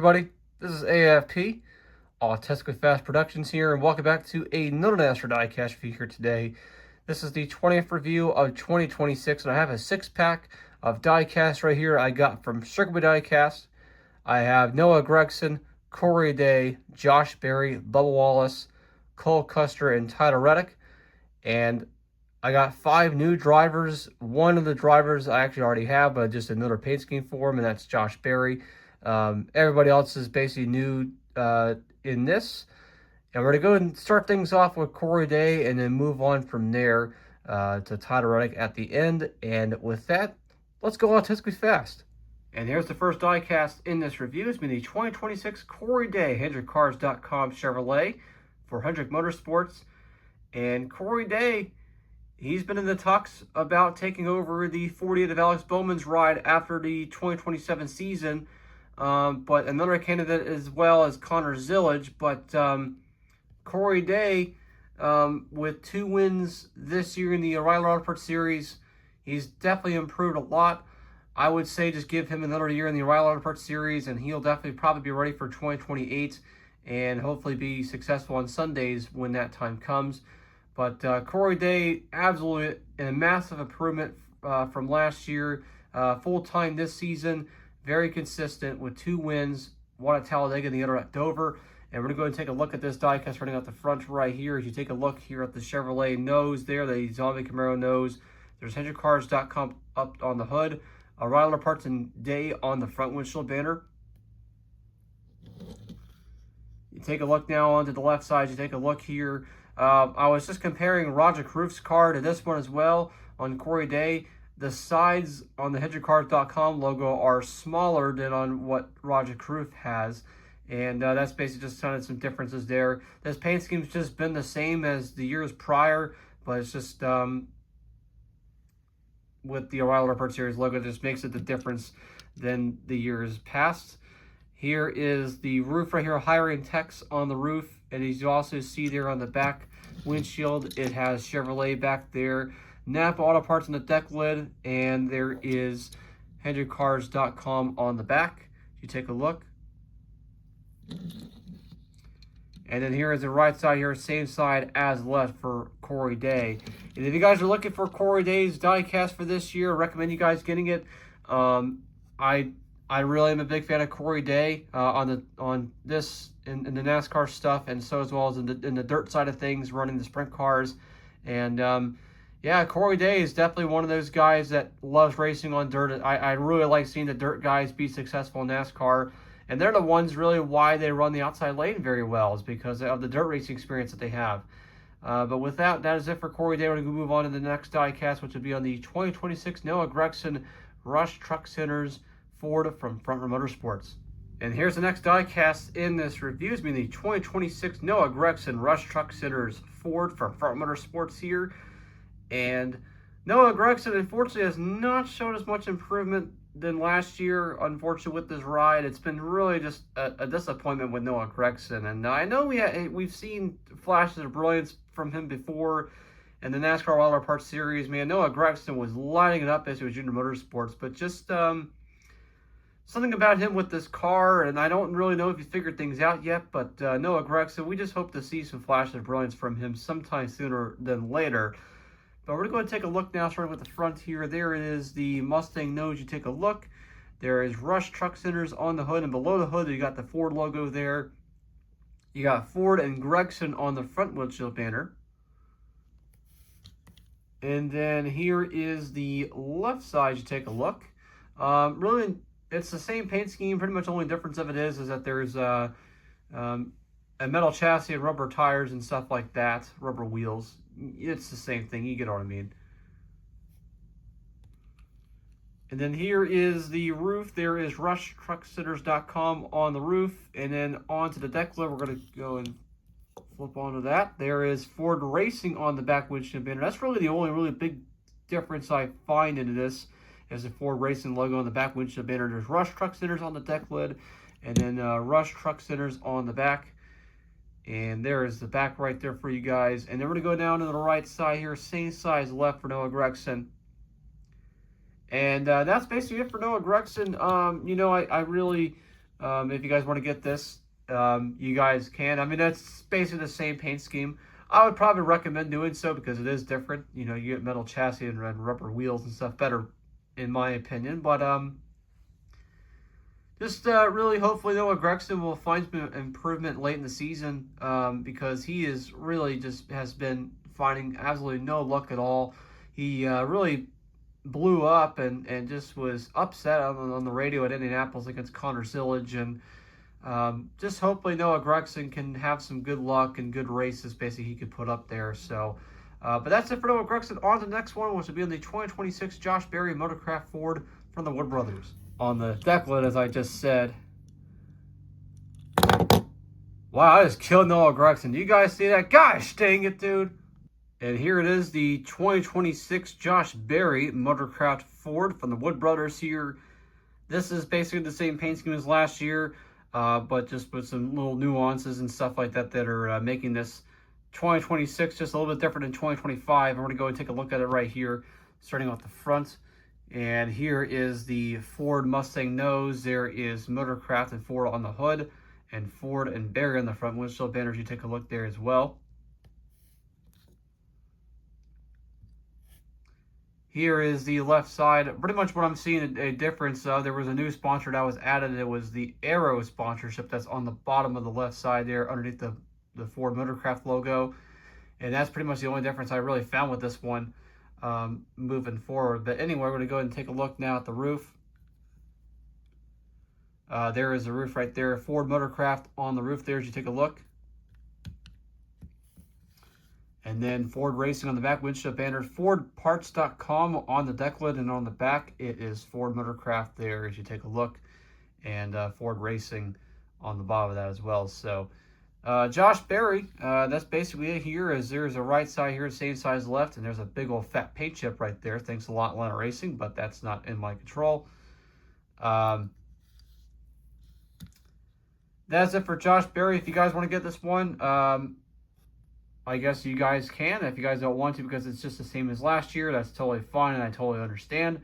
everybody, this is AFP, Tesco Fast Productions here, and welcome back to another Nascar diecast review here today. This is the 20th review of 2026, and I have a 6-pack of diecast right here I got from Circle B Diecast. I have Noah Gragson, Corey Day, Josh Berry, Bubba Wallace, Cole Custer, and Tyler Reddick. And I got 5 new drivers. One of the drivers I actually already have, but just another paint scheme for him, and that's Josh Berry. Everybody else is basically new in this. And we're going to go and start things off with Corey Day and then move on from there to Tyler Reddick at the end. And with that, let's go on Tesco Fast. And here's the first diecast in this review. It's been the 2026 Corey Day HendrickCars.com Chevrolet for Hendrick Motorsports. And Corey Day, he's been in the talks about taking over the 48 of Alex Bowman's ride after the 2027 season. But another candidate as well as Connor Zillage. But Corey Day, with 2 wins this year in the O'Reilly Auto Parts Series, he's definitely improved a lot. I would say just give him another year in the O'Reilly Auto Parts Series, and he'll definitely probably be ready for 2028 and hopefully be successful on Sundays when that time comes. But Corey Day, absolutely a massive improvement from last year. Full-time this season, very consistent with 2 wins, one at Talladega and the other at Dover. And we're going to go and take a look at this diecast running out the front right here. As you take a look here at the Chevrolet nose there, the Zombie Camaro nose. There's HendrickCars.com up on the hood. O'Reilly Auto Parts and Day on the front windshield banner. You take a look now onto the left side. You take a look here. I was just comparing Roger Kroof's car to this one as well on Corey Day. The sides on the HendrickCars.com logo are smaller than on what Roger Kroof has. And that's basically just kind of some differences there. This paint scheme's just been the same as the years prior, but it's just with the O'Reilly Auto Parts Series logo, it just makes it the difference than the years past. Here is the roof right here, hiring text on the roof. And as you also see there on the back windshield, it has Chevrolet back there. Napa Auto Parts on the deck lid, and there is HendrickCars.com on the back. If you take a look. And then here is the right side here, same side as left for Corey Day. And if you guys are looking for Corey Day's diecast for this year, I recommend you guys getting it. I really am a big fan of Corey Day on this in the NASCAR stuff, and so as well as in the dirt side of things, running the sprint cars. And yeah, Corey Day is definitely one of those guys that loves racing on dirt. I really like seeing the dirt guys be successful in NASCAR. And they're the ones really why they run the outside lane very well, is because of the dirt racing experience that they have. But with that is it for Corey Day. We're going to move on to the next diecast, which will be on the 2026 Noah Gragson Rush Truck Centers Ford from Front Row Motorsports. And here's the next diecast in this review. It's been the 2026 Noah Gragson Rush Truck Centers Ford from Front Row Motorsports here. And Noah Gragson, unfortunately, has not shown as much improvement than last year, unfortunately, with this ride. It's been really just a disappointment with Noah Gragson. And I know we've seen flashes of brilliance from him before in the NASCAR Auto Parts Series. Man, Noah Gragson was lighting it up as he was junior motorsports, but just something about him with this car, and I don't really know if he's figured things out yet, but Noah Gragson, we just hope to see some flashes of brilliance from him sometime sooner than later. But we're going to take a look now, starting with the front here. There is the Mustang nose. You take a look. There is Rush Truck Centers on the hood, and below the hood, you got the Ford logo there. You got Ford and Gragson on the front windshield banner. And then here is the left side. You take a look. Really, it's the same paint scheme. Pretty much the only difference of it is that there's a metal chassis and rubber tires and stuff like that, rubber wheels. It's the same thing, you get what I mean. And then here is the roof. There is RushTruckCenters.com on the roof. And then onto the deck lid, we're going to go and flip onto that. There is Ford Racing on the back windshield banner. That's really the only really big difference I find in this, is the Ford Racing logo on the back windshield banner. There's Rush Truck Centers on the deck lid, and then Rush Truck Centers on the back. And there is the back right there for you guys. And then we're going to go down to the right side here. Same size left for Noah Gragson. And that's basically it for Noah Gragson. You know, I really If you guys want to get this, you guys can. I mean, that's basically the same paint scheme. I would probably recommend doing so because it is different. You know, you get metal chassis and rubber wheels and stuff better, in my opinion. But just really hopefully Noah Gragson will find some improvement late in the season, because he is really just has been finding absolutely no luck at all. He really blew up and just was upset on the radio at Indianapolis against Connor Zillage, and just hopefully Noah Gragson can have some good luck and good races basically he could put up there. So but that's it for Noah Gragson. On to the next one, which will be on the 2026 Josh Berry Motorcraft Ford from the Wood Brothers. On the deck lid, as I just said. Wow, I just killed Noah Gragson. Do you guys see that? Gosh dang it, dude. And here it is, the 2026 Josh Berry Motorcraft Ford from the Wood Brothers here. This is basically the same paint scheme as last year, but just with some little nuances and stuff like that that are making this 2026 just a little bit different than 2025. I'm going to go and take a look at it right here, starting off the front. And here is the Ford Mustang nose. There is Motorcraft and Ford on the hood, and Ford and Berry on the front windshield banners. You take a look there as well. Here is the left side. Pretty much what I'm seeing a difference. There was a new sponsor that was added. It was the Arrow sponsorship that's on the bottom of the left side there underneath the Ford Motorcraft logo. And that's pretty much the only difference I really found with this one moving forward. But anyway, we're going to go ahead and take a look now at the roof. There is the roof right there. Ford Motorcraft on the roof there as you take a look. And then Ford Racing on the back, windshield banner. FordParts.com on the deck lid, and on the back it is Ford Motorcraft there as you take a look. And Ford Racing on the bottom of that as well. So Josh Berry, that's basically it here. As there's a right side here, same size left, and there's a big old fat paint chip right there. Thanks a lot, Atlanta Racing, but that's not in my control. That's it for Josh Berry. If you guys want to get this one, I guess you guys can. If you guys don't want to because it's just the same as last year, that's totally fine, and I totally understand.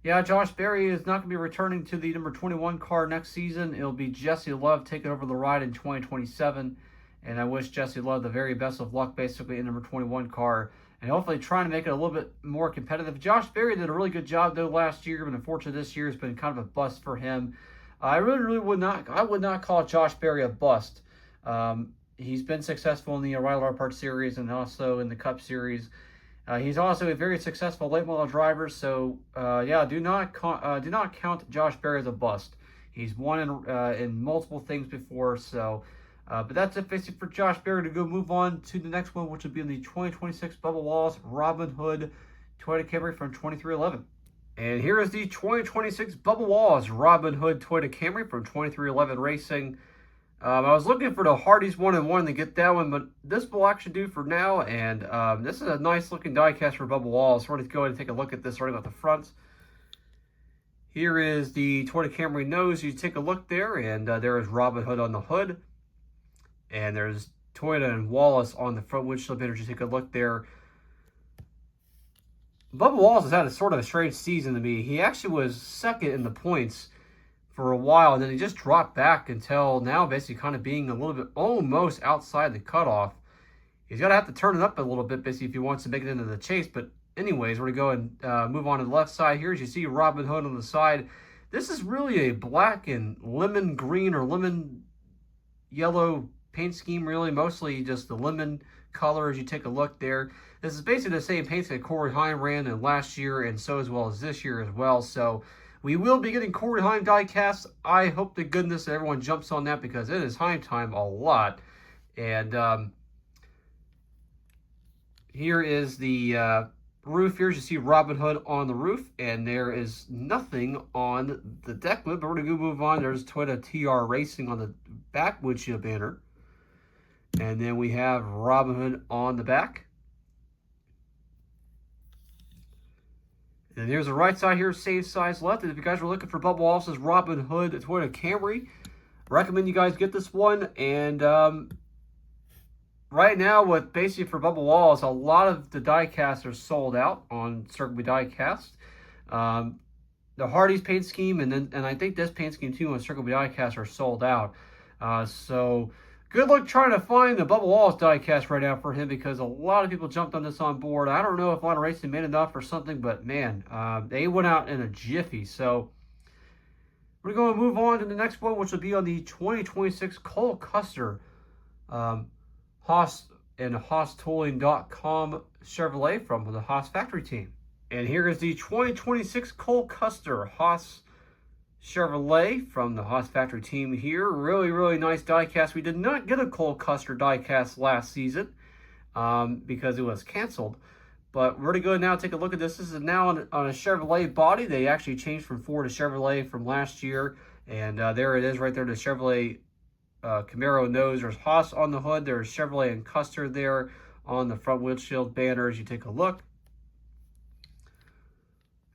Yeah, Josh Berry is not going to be returning to the number 21 car next season. It'll be Jesse Love taking over the ride in 2027. And I wish Jesse Love the very best of luck, basically, in number 21 car. And hopefully trying to make it a little bit more competitive. Josh Berry did a really good job, though, last year. But unfortunately, this year has been kind of a bust for him. I would not call Josh Berry a bust. He's been successful in the O'Reilly Auto Parts Series and also in the Cup Series. He's also a very successful late model driver, so yeah, do not count Josh Berry as a bust. He's won in multiple things before, so but that's it basically for Josh Berry. To go move on to the next one, which will be in the 2026 Bubba Wallace Robin Hood Toyota Camry from 2311. And here is the 2026 Bubba Wallace Robin Hood Toyota Camry from 2311 Racing. I was looking for the Hardee's 1-in-1 to get that one, but this will actually do for now. And this is a nice looking diecast for Bubba Wallace. We're going to go ahead and take a look at this starting at the front. Here is the Toyota Camry nose. You take a look there, and there is Robin Hood on the hood. And there's Toyota and Wallace on the front windshield banners. You take a look there. Bubba Wallace has had a sort of a strange season to me. He actually was second in the points for a while, and then he just dropped back until now, basically kind of being a little bit almost outside the cutoff. He's going to have to turn it up a little bit, basically, if he wants to make it into the chase. But anyways, we're going to go and move on to the left side here. As you see Robin Hood on the side, this is really a black and lemon green or lemon yellow paint scheme, really. Mostly just the lemon color as you take a look there. This is basically the same paint that Corey Heim ran in last year, and so as well as this year as well. So we will be getting Corey Heim diecast. I hope to goodness that everyone jumps on that because it is Heim time a lot. And here is the roof. Here you see Robin Hood on the roof, and there is nothing on the deck lid. But we're going to move on. There's Toyota TR Racing on the back windshield banner. And then we have Robin Hood on the back. And here's the right side here, same size left. And if you guys were looking for Bubba Wallace's Robin Hood Toyota Camry, recommend you guys get this one. And right now, with basically for Bubba Wallace, a lot of the diecasts are sold out on Circle B Diecast. the Hardy's paint scheme, and I think this paint scheme too on Circle B Diecast are sold out. So good luck trying to find the Bubba Wallace diecast right now for him, because a lot of people jumped on this on board. I don't know if a lot of racing made enough or something, but man, they went out in a jiffy. So we're going to move on to the next one, which will be on the 2026 Cole Custer Haas and HaasTooling.com Chevrolet from the Haas factory team. And here is the 2026 Cole Custer Haas Chevrolet from the Haas factory team here. Really, really nice diecast. We did not get a Cole Custer diecast last season because it was canceled. But we're going to go now take a look at this. This is now on a Chevrolet body. They actually changed from Ford to Chevrolet from last year. And there it is right there, the Chevrolet Camaro nose. There's Haas on the hood. There's Chevrolet and Custer there on the front windshield banner as you take a look.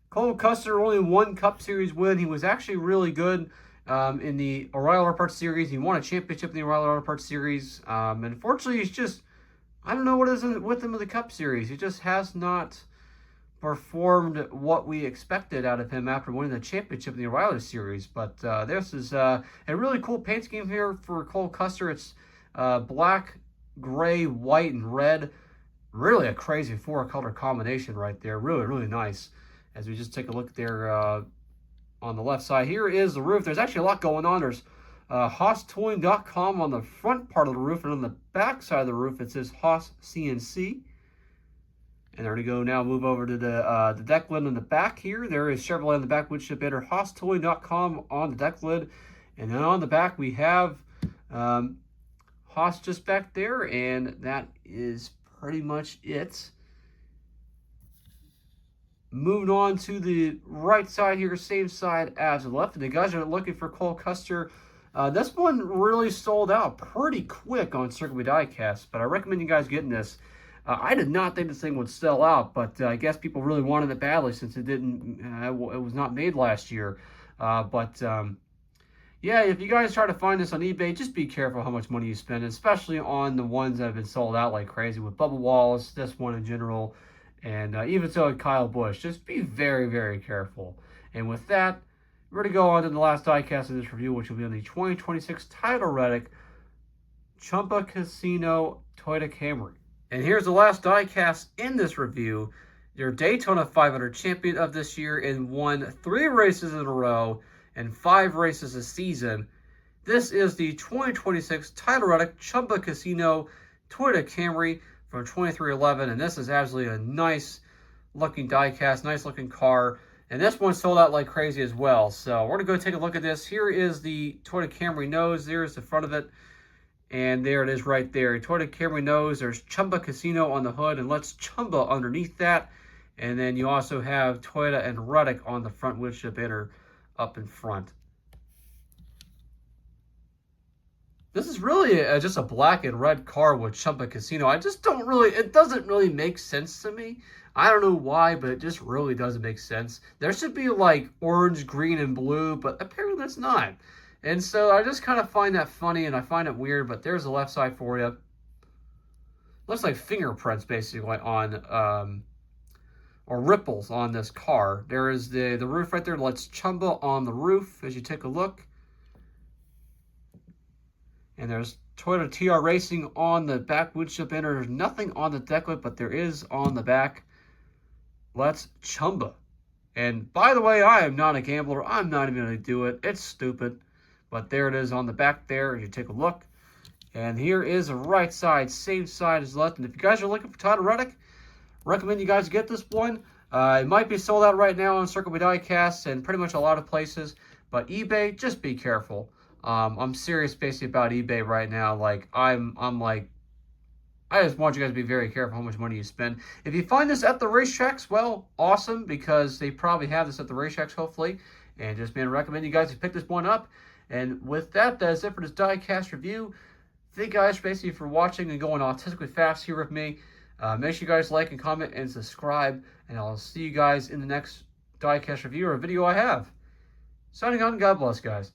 Cole Custer only one Cup Series win. He was actually really good in the O'Reilly Auto Parts Series. He won a championship in the O'Reilly Auto Parts Series. And unfortunately, he's just, I don't know what is with him in the Cup Series. He just has not performed what we expected out of him after winning the championship in the O'Reilly Series. But this is a really cool paint scheme here for Cole Custer. It's black, gray, white, and red. Really a crazy four-color combination right there. Really, really nice. As we just take a look there on the left side. Here is the roof. There's actually a lot going on. There's HaasTooling.com on the front part of the roof, and on the back side of the roof it says Haas CNC. And there we go. Now move over to the deck lid on the back here. There is Chevrolet on the back windshield banner, HaasTooling.com on the deck lid. And then on the back we have Haas just back there, and that is pretty much it. Moving on to the right side here, same side as the left. And the guys are looking for Cole Custer. This one really sold out pretty quick on Circle B Diecast, but I recommend you guys getting this. I did not think this thing would sell out, but I guess people really wanted it badly since it didn't. It was not made last year. Yeah, if you guys try to find this on eBay, just be careful how much money you spend, especially on the ones that have been sold out like crazy with Bubba Wallace, this one in general. And even so, Kyle Busch, just be very, very careful. And with that, we're going to go on to the last diecast of this review, which will be on the 2026 title Reddick Chumba Casino Toyota Camry. And here's the last diecast in this review. Your Daytona 500 champion of this year and won 3 races in a row and 5 races a season. This is the 2026 title Reddick Chumba Casino Toyota Camry from 2311, and this is absolutely a nice looking diecast, nice looking car, and this one sold out like crazy as well. So we're gonna go take a look at this. Here is the Toyota Camry nose. There's the front of it, and there it is right there. Toyota Camry nose. There's Chumba Casino on the hood, and Let's Chumba underneath that. And then you also have Toyota and Reddick on the front windshield banner up in front. This is really just a black and red car with Chumba Casino. I just don't really, it doesn't really make sense to me. I don't know why, but it just really doesn't make sense. There should be like orange, green, and blue, but apparently that's not. And so I just kind of find that funny and I find it weird, but there's the left side for you. Looks like fingerprints basically on, or ripples on this car. There is the roof right there. Let's Chumba on the roof as you take a look. And there's Toyota TR Racing on the back windshield banner. There's nothing on the deck lid, but there is on the back. Let's Chumba. And by the way, I am not a gambler. I'm not even going to do it. It's stupid. But there it is on the back there as you take a look. And here is the right side, same side as left. And if you guys are looking for title Reddick, recommend you guys get this one. It might be sold out right now on Circle B Diecast and pretty much a lot of places. But eBay, just be careful. I'm serious basically about eBay right now. Like I'm like, I just want you guys to be very careful how much money you spend. If you find this at the racetracks, well, awesome, because they probably have this at the racetracks, hopefully. And just recommend you guys to pick this one up. And with that, that is it for this diecast review. Thank you guys basically for watching and going autistically fast here with me. Make sure you guys like and comment and subscribe. And I'll see you guys in the next diecast review or video I have. Signing on, God bless, guys.